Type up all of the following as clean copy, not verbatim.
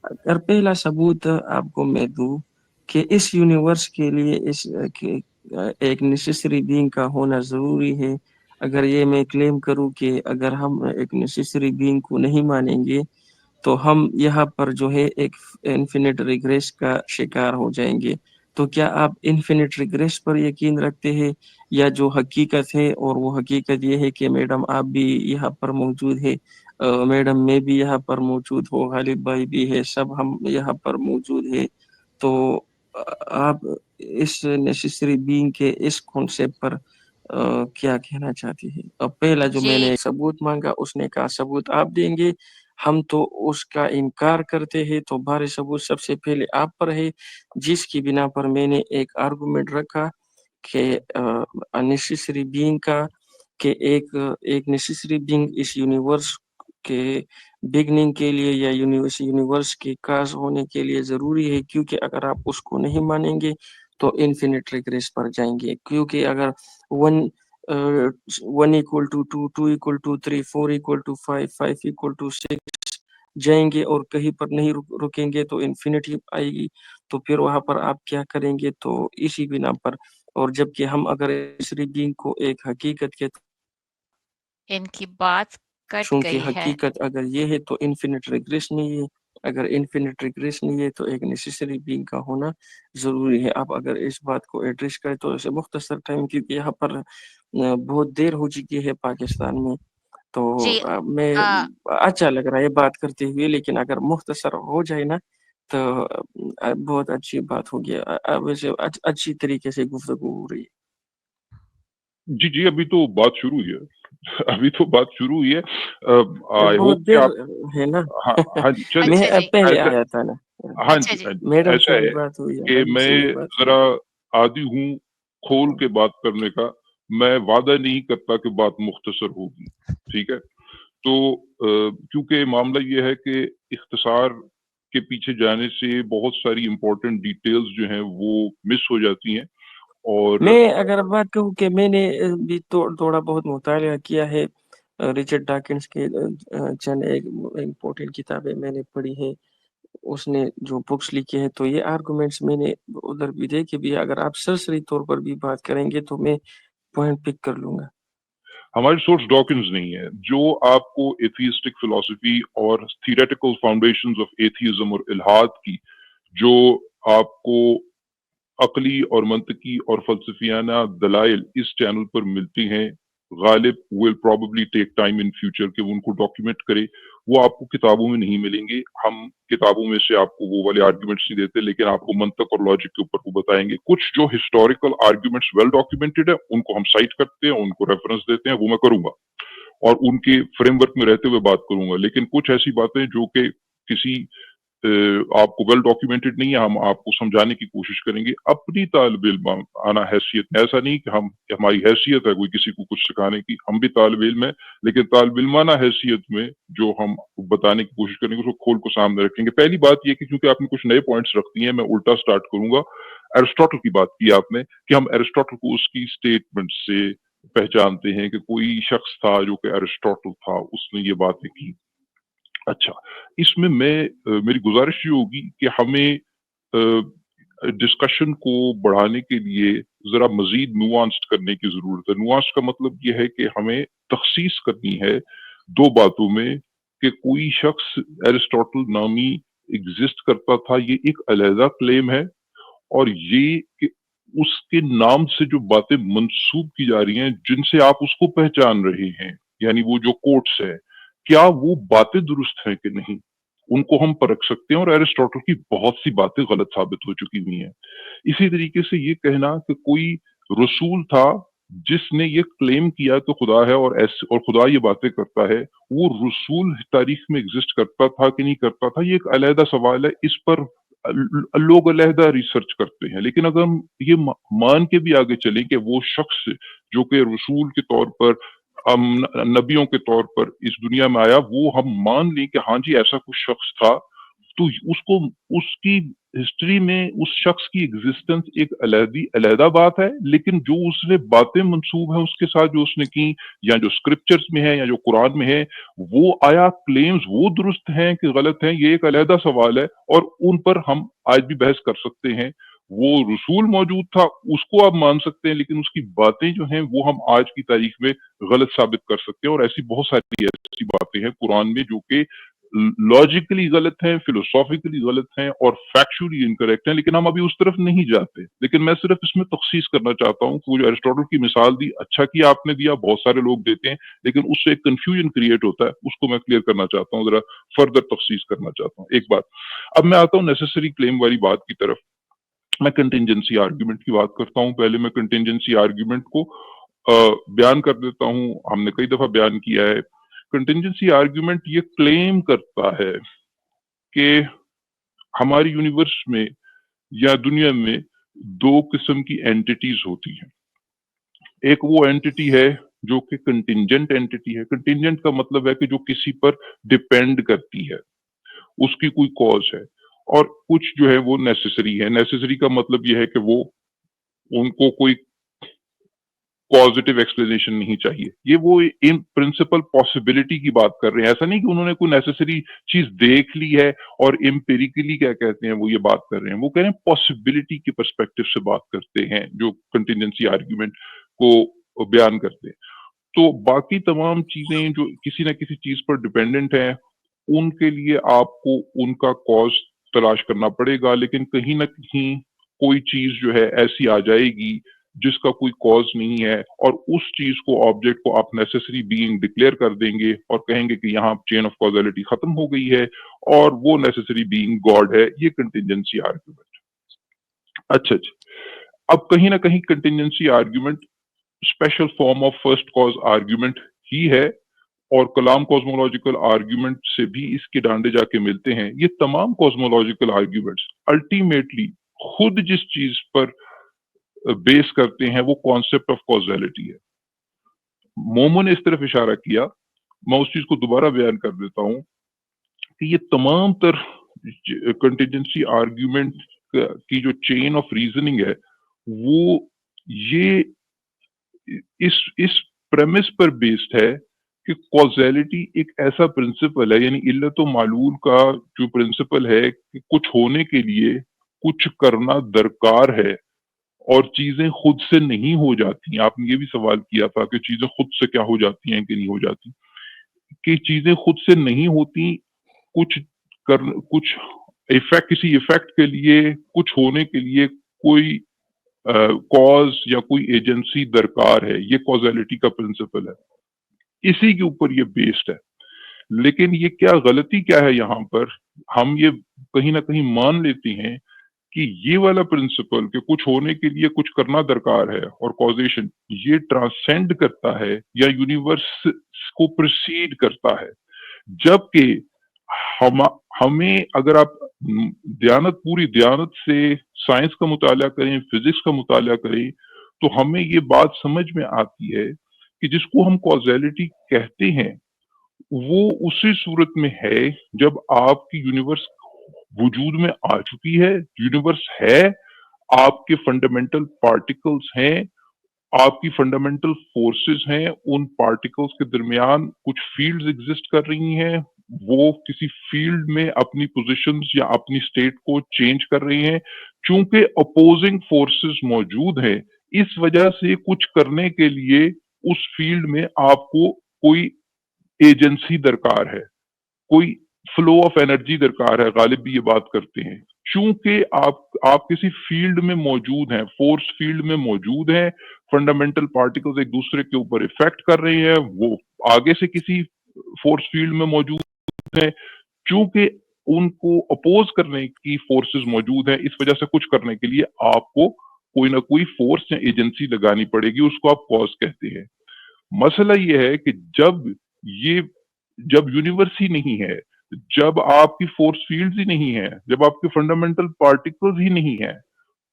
अगर पहला सबूत आपको मैं दूं कि इस यूनिवर्स के लिए एक नेसेसरी बीइंग का होना ज़रूरी है, अगर ये मैं क्लेम करूं कि अगर हम एक नेसेसरी बीइंग को नहीं मानेंगे तो हम यहाँ पर जो है एक इन्फिनिट रिग्रेस का शिकार हो जाएंगे। तो क्या आप इन्फिनिट रिग्रेस पर यकीन रखते हैं, या जो हकीकत है और वो हकीकत ये है कि मैडम आप भी यहाँ पर मौजूद है, मैडम मैं भी यहाँ पर मौजूद हो, गालिब भाई भी है, सब हम यहाँ पर मौजूद है। तो आप इस नेसेसरी बीइंग के इस कॉन्सेप्ट पर क्या कहना चाहती है? अब पहला जो जी मैंने सबूत मांगा उसने कहा सबूत आप देंगे, हम तो उसका इनकार करते हैं, तो भारी सबूत सबसे पहले आप पर है, जिसकी बिना पर मैंने एक आर्गुमेंट रखा कि नेसेसरी बीइंग का, कि एक नेसेसरी बीइंग इस यूनिवर्स के बिगनिंग के लिए या यूनिवर्स के काज होने के लिए ज़रूरी है, क्योंकि अगर आप उसको नहीं मानेंगे तो इन्फिनिट रिग्रेस पर जाएंगे, क्योंकि अगर वन 1 = 2, 2 = 3, 4 = 5, 5 = 6 जाएंगे और कहीं पर नहीं रुकेंगे तो इन्फिनिटी आएगी। तो फिर वहां पर आप क्या करेंगे? तो इसी बिना पर, और जबकि हम अगर इस रीडिंग को एक हकीकत के, इनकी बात कट चूंकि गई है। हकीकत अगर ये है तो इन्फिनिट रिग्रेस नहीं है, अगर इन्फिनिट रिग्रेस नहीं है तो एक नेसेसरी बीइंग का होना ज़रूरी है। आप अगर इस बात को एड्रेस करें तो इसे मुख्तसर टाइम, क्योंकि यहाँ पर बहुत देर हो चुकी है पाकिस्तान में, तो जी मैं आ, अच्छा लग रहा है बात करते हुए, लेकिन अगर मुख्तसर हो जाए ना तो बहुत अच्छी बात होगी। वैसे अच्छी तरीके से गुफ्तगू हो रही है। जी, जी, अभी तो बात शुरू हुई है। अभी तो बात शुरू हुई है। आई बहुत होप कि देर आप है ना। हाँ, हाँ जी, चलिए अच्छा मैं जी, पहले ऐसा आया था ना, हाँ अच्छा जी, जी, हाँ जी, मैडम ऐसा से भी है बात हुई है, कि अली से भी मैं बात हुई ज़रा आदी हूँ खोल के बात करने का। मैं वादा नहीं करता कि बात मुख्तसर होगी, ठीक है? तो क्योंकि मामला ये है कि इख्तिसार के पीछे जाने से बहुत सारी इम्पोर्टेंट डिटेल्स जो हैं वो मिस हो जाती हैं और मैं अगर बात कहूँ कि मैंने भी थोड़ा बहुत मुताला किया है, रिचर्ड डॉकिंस के चंद एक इम्पोर्टेंट किताबें मैंने पढ़ी है, उसने जो बुक्स लिखी है, तो ये आर्गुमेंट्स मैंने उधर भी देखे भी। अगर आप सरसरी तौर पर भी बात करेंगे तो मैं पॉइंट पिक कर लूंगा। हमारी सोर्स डॉकिंस नहीं है। जो आपको एथियस्टिक फिलॉसफी और थियोरेटिकल फाउंडेशंस ऑफ एथियज्म और इल्हाद की जो आपको अकली और मंतकी और फलसफियाना दलाइल इस चैनल पर मिलती हैं, Ghalib will probably take time in future कि वो उनको डॉक्यूमेंट करे। वो आपको किताबों में नहीं मिलेंगे। हम किताबों में से आपको वो वाले आर्ग्यूमेंट्स नहीं देते, लेकिन आपको मंतक और लॉजिक के ऊपर वो बताएंगे। कुछ जो हिस्टोरिकल आर्ग्यूमेंट्स वेल डॉक्यूमेंटेड है उनको हम साइट करते हैं, उनको रेफरेंस देते हैं, वो मैं करूंगा और उनके फ्रेमवर्क में रहते हुए बात करूंगा। लेकिन कुछ ऐसी बातें जो कि किसी आपको वेल डॉक्यूमेंटेड नहीं है, हम आपको समझाने की कोशिश करेंगे अपनी तालिब इल्म आना हैसियत में। ऐसा नहीं कि हम हमारी हैसियत है कोई किसी को कुछ सिखाने की, हम भी तालिब इल्म है, लेकिन तालिब इल्माना हैसियत में जो हम बताने की कोशिश करेंगे उसको खोल को सामने रखेंगे। पहली बात ये कि क्योंकि आपने कुछ नए पॉइंट्स रख दिए हैं, मैं उल्टा स्टार्ट करूंगा। एरिस्टोटल की बात की आपने कि हम एरिस्टोटल को उसकी स्टेटमेंट से पहचानते हैं कि कोई शख्स था जो कि एरिस्टोटल था, उसने ये बातें की। अच्छा, इसमें मेरी गुज़ारिश ये होगी कि हमें डिस्कशन को बढ़ाने के लिए ज़रा मज़ीद नुआंस्ड करने की ज़रूरत है। नुआंस्ड का मतलब ये है कि हमें तख़सीस करनी है 2 बातों में कि कोई शख्स एरिस्टोटल नामी एग्ज़िस्ट करता था, ये एक अलहदा क्लेम है और ये कि उसके नाम से जो बातें मंसूब की जा रही हैं, जिनसे आप उसको पहचान रहे हैं, यानी वो जो कोट्स हैं, क्या वो बातें दुरुस्त हैं कि नहीं? उनको हम परख सकते हैं और एरिस्टोटल की बहुत सी बातें गलत साबित हो चुकी हुई हैं। इसी तरीके से ये कहना कि कोई रसूल था जिसने ये क्लेम किया कि खुदा है और खुदा ये बातें करता है, वो रसूल तारीख में एग्ज़िस्ट करता था कि नहीं करता था, ये एक अलहदा सवाल है। इस पर लोग अलहदा रिसर्च करते हैं। लेकिन अगर हम ये मान के भी आगे चलें कि वो शख्स जो कि रसूल के तौर पर नबियों के तौर पर इस दुनिया में आया, वो हम मान लें कि हाँ जी ऐसा कुछ शख्स था, तो उसको उसकी ہسٹری میں اس شخص کی ایگزسٹنس ایک علیحدہ بات ہے، لیکن جو اس نے باتیں منسوب ہیں اس کے ساتھ جو اس نے کی، یا جو اسکرپچرز میں ہے یا جو قرآن میں ہے، وہ آیا کلیمز وہ درست ہیں کہ غلط ہیں، یہ ایک علیحدہ سوال ہے، اور ان پر ہم آج بھی بحث کر سکتے ہیں۔ وہ رسول موجود تھا، اس کو آپ مان سکتے ہیں، لیکن اس کی باتیں جو ہیں وہ ہم آج کی تاریخ میں غلط ثابت کر سکتے ہیں، اور ایسی بہت ساری ایسی باتیں ہیں قرآن میں جو کہ لاجیکلی غلط ہیں، فلوسافیکلی غلط ہیں، اور فیکچولی انکریکٹ ہیں، لیکن ہم ابھی اس طرف نہیں جاتے۔ لیکن میں صرف اس میں تخصیص کرنا چاہتا ہوں کہ وہ جو ایرسٹوٹل کی مثال دی، اچھا کیا آپ نے دیا، بہت سارے لوگ دیتے ہیں، لیکن اس سے ایک کنفیوژن کریٹ ہوتا ہے، اس کو میں کلیئر کرنا چاہتا ہوں، ذرا فردر تخصیص کرنا چاہتا ہوں۔ ایک بات، اب میں آتا ہوں نیسیسری کلیم والی بات کی طرف۔ میں کنٹینجنسی آرگیومنٹ کی بات کرتا ہوں۔ پہلے میں کنٹینجنسی آرگیومنٹ کو بیان کر دیتا ہوں، ہم نے کئی دفعہ بیان کیا ہے۔ کنٹینجنسی آرگیومنٹ یہ کلیم کرتا ہے کہ ہماری یونیورس میں یا دنیا میں دو قسم کی اینٹیٹیز ہوتی ہیں۔ ایک وہ اینٹیٹی ہے جو کہ کنٹینجنٹ اینٹیٹی ہے۔ کنٹینجنٹ کا مطلب ہے کہ جو کسی پر ڈپینڈ کرتی ہے، اس کی کوئی کاز ہے، اور کچھ جو ہے وہ نیسیسری ہے۔ نیسیسری کا مطلب یہ ہے کہ وہ ان کو کوئی پازیٹیو ایکسپلینیشن نہیں چاہیے۔ یہ وہ ان پرنسپل پاسبلٹی کی بات کر رہے ہیں، ایسا نہیں کہ انہوں نے کوئی نیسیسری چیز دیکھ لی ہے اور امپیریکلی کیا کہتے ہیں وہ یہ بات کر رہے ہیں، وہ کہہ رہے ہیں پاسبلٹی کے پرسپیکٹو سے بات کرتے ہیں جو کنٹینجنسی آرگیومنٹ کو بیان کرتے ہیں۔ تو باقی تمام چیزیں جو کسی نہ کسی چیز پر ڈپینڈنٹ ہیں، ان کے لیے آپ کو ان کا کاز تلاش کرنا پڑے گا، لیکن کہیں نہ کہیں کوئی چیز جو ہے ایسی آ جائے گی جس کا کوئی کاز نہیں ہے، اور اس چیز کو آبجیکٹ کو آپ نیسیسری بینگ ڈکلیئر کر دیں گے اور کہیں گے کہ یہاں چین آف کازیلٹی ختم ہو گئی ہے اور وہ نیسیسری بینگ گاڈ ہے۔ یہ کنٹینجنسی آرگیومنٹ۔ اچھا جی، اب کہیں نہ کہیں contingency argument special form of first cause argument ہی ہے، اور کلام کوزمولوجیکل آرگیومنٹ سے بھی اس کے ڈانڈے جا کے ملتے ہیں۔ یہ تمام کوزمولوجیکل آرگیومنٹس الٹیمیٹلی خود جس چیز پر بیس کرتے ہیں وہ کانسیپٹ آف کازیلٹی ہے۔ مومو نے اس طرف اشارہ کیا، میں اس چیز کو دوبارہ بیان کر دیتا ہوں کہ یہ تمام تر کنٹینجنسی آرگیومنٹ کی جو چین آف ریزننگ ہے وہ یہ اس پریمس پر بیسڈ ہے کہ کازیلٹی ایک ایسا پرنسپل ہے، یعنی علت و معلول کا جو پرنسپل ہے کہ کچھ ہونے کے لیے کچھ کرنا درکار ہے، اور چیزیں خود سے نہیں ہو جاتی ہیں۔ آپ نے یہ بھی سوال کیا تھا کہ چیزیں خود سے کیا ہو جاتی ہیں کہ نہیں ہو جاتی، کہ چیزیں خود سے نہیں ہوتی، کچھ کسی ایفیکٹ کے لیے، کچھ ہونے کے لیے کوئی کاز یا کوئی ایجنسی درکار ہے۔ یہ کازیلٹی کا پرنسپل ہے، اسی کے اوپر یہ بیسڈ ہے۔ لیکن یہ کیا غلطی کیا ہے یہاں پر، ہم یہ کہیں نہ کہیں مان لیتے ہیں کہ یہ والا پرنسپل کہ کچھ ہونے کے لیے کچھ کرنا درکار ہے اور کازیشن، یہ ٹرانسینڈ کرتا ہے یا یونیورس کو پرسیڈ کرتا ہے، جبکہ ہمیں اگر آپ پوری دیانت سے سائنس کا مطالعہ کریں، فزکس کا مطالعہ کریں، تو ہمیں یہ بات سمجھ میں آتی ہے کہ جس کو ہم کازیلٹی کہتے ہیں وہ اسی صورت میں ہے جب آپ کی یونیورس وجود میں آ چکی ہے، یونیورس ہے، آپ کے فنڈامنٹل پارٹیکلز ہیں، آپ کی فنڈامنٹل فورسز ہیں، ان پارٹیکلز کے درمیان کچھ فیلڈز ایگزسٹ کر رہی ہیں، وہ کسی فیلڈ میں اپنی پوزیشنز یا اپنی اسٹیٹ کو چینج کر رہی ہیں۔ چونکہ اپوزنگ فورسز موجود ہیں، اس وجہ سے کچھ کرنے کے لیے اس فیلڈ میں آپ کو کوئی ایجنسی درکار ہے، کوئی فلو آف انرجی درکار ہے۔ غالب بھی یہ بات کرتے ہیں، چونکہ آپ کسی فیلڈ میں موجود ہیں، فورس فیلڈ میں موجود ہیں، فنڈامنٹل پارٹیکلز ایک دوسرے کے اوپر افیکٹ کر رہے ہیں، وہ آگے سے کسی فورس فیلڈ میں موجود ہیں، چونکہ ان کو اپوز کرنے کی فورسز موجود ہیں، اس وجہ سے کچھ کرنے کے لیے آپ کو کوئی نہ کوئی فورس یا ایجنسی لگانی پڑے گی، اس کو آپ کاز کہتے ہیں۔ مسئلہ یہ ہے کہ جب یونیورس ہی نہیں ہے، جب آپ کی فورس فیلڈز ہی نہیں ہے، جب آپ کے فنڈامنٹل پارٹیکلز ہی نہیں ہے،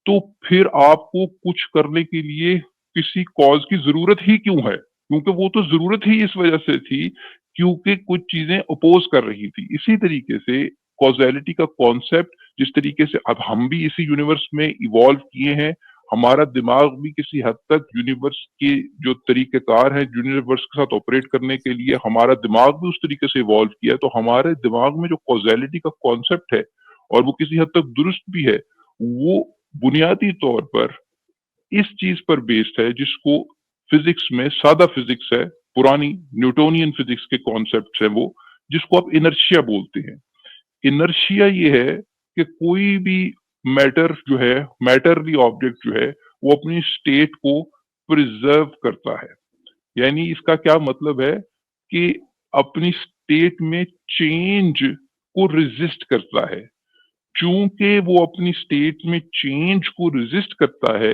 تو پھر آپ کو کچھ کرنے کے لیے کسی کاز کی ضرورت ہی کیوں ہے؟ کیونکہ وہ تو ضرورت ہی اس وجہ سے تھی کیونکہ کچھ چیزیں اپوز کر رہی تھی۔ اسی طریقے سے कॉजेलिटी का कॉन्सेप्ट जिस तरीके से अब हम भी इसी यूनिवर्स में इवॉल्व किए हैं, हमारा दिमाग भी किसी हद तक यूनिवर्स के जो तरीक़ेकार हैं यूनिवर्स के साथ ऑपरेट करने के लिए हमारा दिमाग भी उस तरीके से इवॉल्व किया है, तो हमारे दिमाग में जो कॉजेलिटी का कॉन्सेप्ट है और वो किसी हद तक दुरुस्त भी है, वो बुनियादी तौर पर इस चीज पर बेस्ड है जिसको फिजिक्स में, सादा फिजिक्स है, पुरानी न्यूटोनियन फिजिक्स के कॉन्सेप्ट है वो, जिसको आप इनर्शिया बोलते हैं। इनर्शिया ये है कि कोई भी मैटर जो है, मैटरली ऑब्जेक्ट जो है, वो अपनी स्टेट को प्रिजर्व करता है। यानी इसका क्या मतलब है कि अपनी स्टेट में चेंज को रेजिस्ट करता है। चूंकि वो अपनी स्टेट में चेंज को रेजिस्ट करता है,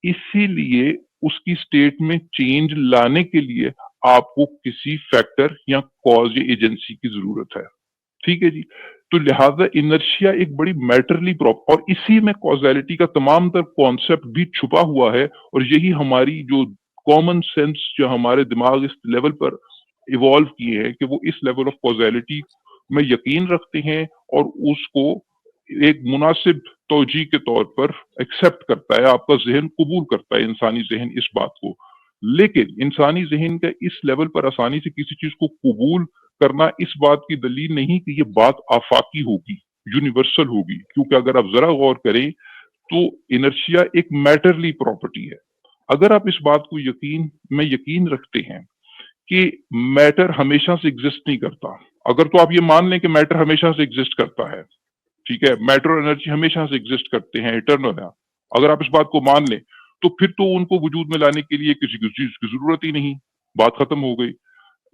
इसीलिए उसकी स्टेट में चेंज लाने के लिए आपको किसी फैक्टर या कॉज या एजेंसी की जरूरत है। ठीक है जी। तो लिहाजा इनर्शिया एक बड़ी मैटरली प्रॉपर, और इसी में कॉजेलिटी का तमाम तर कॉन्सेप्ट भी छुपा हुआ है, और यही हमारी जो कॉमन सेंस जो हमारे दिमाग इस लेवल पर इवॉल्व किए हैं कि वो इस लेवल ऑफ कॉजेलिटी में यकीन रखते हैं और उसको एक मुनासिब तौजी के तौर पर एक्सेप्ट करता है, आपका जहन कबूल करता है, इंसानी जहन इस बात को। लेकिन इंसानी जहन का इस लेवल पर आसानी से किसी चीज को कबूल करना इस बात की दलील नहीं कि ये बात आफाकी होगी, यूनिवर्सल होगी, क्योंकि अगर आप जरा गौर करें तो इनर्शिया एक मैटरली प्रॉपर्टी है। अगर आप इस बात को यकीन रखते हैं कि मैटर हमेशा से एग्जिस्ट नहीं करता, अगर तो आप ये मान लें कि मैटर हमेशा से एग्जिस्ट करता है, ठीक है, मैटर और एनर्जी हमेशा से एग्जिस्ट करते हैं, इटर्नल है, अगर आप इस बात को मान लें तो फिर तो उनको वजूद में लाने के लिए किसी चीज की जरूरत ही नहीं, बात खत्म हो गई।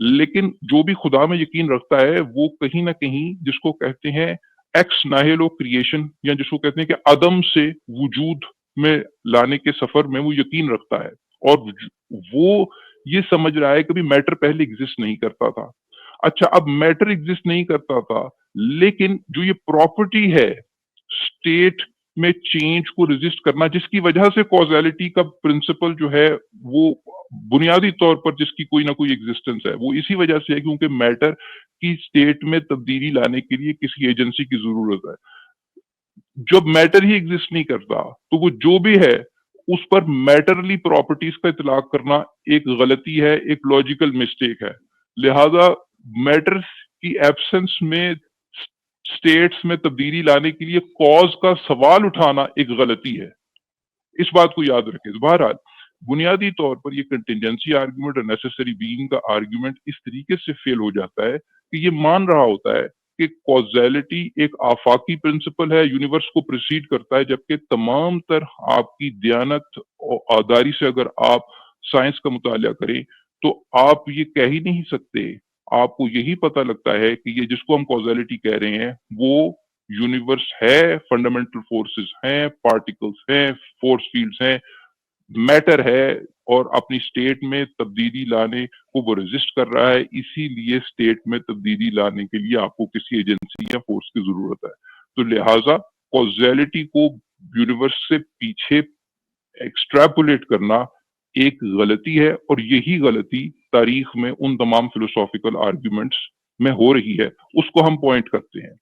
लेकिन जो भी खुदा में यकीन रखता है वो कहीं ना कहीं जिसको कहते हैं एक्स नाहिलो क्रिएशन, या जिसको कहते हैं कि अदम से वजूद में लाने के सफर में वो यकीन रखता है, और वो ये समझ रहा है कि भी मैटर पहले एग्जिस्ट नहीं करता था। अच्छा, अब मैटर एग्जिस्ट नहीं करता था, लेकिन जो ये प्रॉपर्टी है स्टेट में चेंज को रेजिस्ट करना, जिसकी वजह से कॉजेलिटी का प्रिंसिपल जो है वो बुनियादी तौर पर जिसकी कोई ना कोई एग्जिस्टेंस है, वो इसी वजह से है क्योंकि मैटर की स्टेट में तब्दीली लाने के लिए किसी एजेंसी की जरूरत है। जब मैटर ही एग्जिस्ट नहीं करता तो वो जो भी है उस पर मैटरली प्रॉपर्टीज का इतलाक करना एक गलती है, एक लॉजिकल मिस्टेक है। लिहाजा मैटर की एब्सेंस में स्टेट्स में तब्दीली लाने के लिए कॉज का सवाल उठाना एक गलती है, इस बात को याद रखें। बहरहाल बुनियादी तौर पर ये कंटिजेंसी आर्ग्यूमेंट और नेसेसरी बीइंग का आर्ग्यूमेंट इस तरीके से फेल हो जाता है कि ये मान रहा होता है कि कॉजेलिटी एक आफाकी प्रिंसिपल है, यूनिवर्स को प्रोसीड करता है, जबकि तमाम तर आपकी दयानत और आदारी से अगर आप साइंस का मुताला करें तो आप ये कह ही नहीं सकते, आपको यही पता लगता है कि ये जिसको हम कॉजेलिटी कह रहे हैं वो यूनिवर्स है, फंडामेंटल फोर्सेस हैं, पार्टिकल्स हैं, फोर्स फील्ड्स हैं, मैटर है, और अपनी स्टेट में तब्दीली लाने को वो रेजिस्ट कर रहा है। इसीलिए स्टेट में तब्दीली लाने के लिए आपको किसी एजेंसी या फोर्स की जरूरत है। तो लिहाजा कॉजेलिटी को यूनिवर्स से पीछे एक्सट्रैपोलेट करना एक गलती है, और यही गलती तारीख में उन तमाम फिलोसॉफिकल आर्ग्यूमेंट्स में हो रही है, उसको हम पॉइंट करते हैं।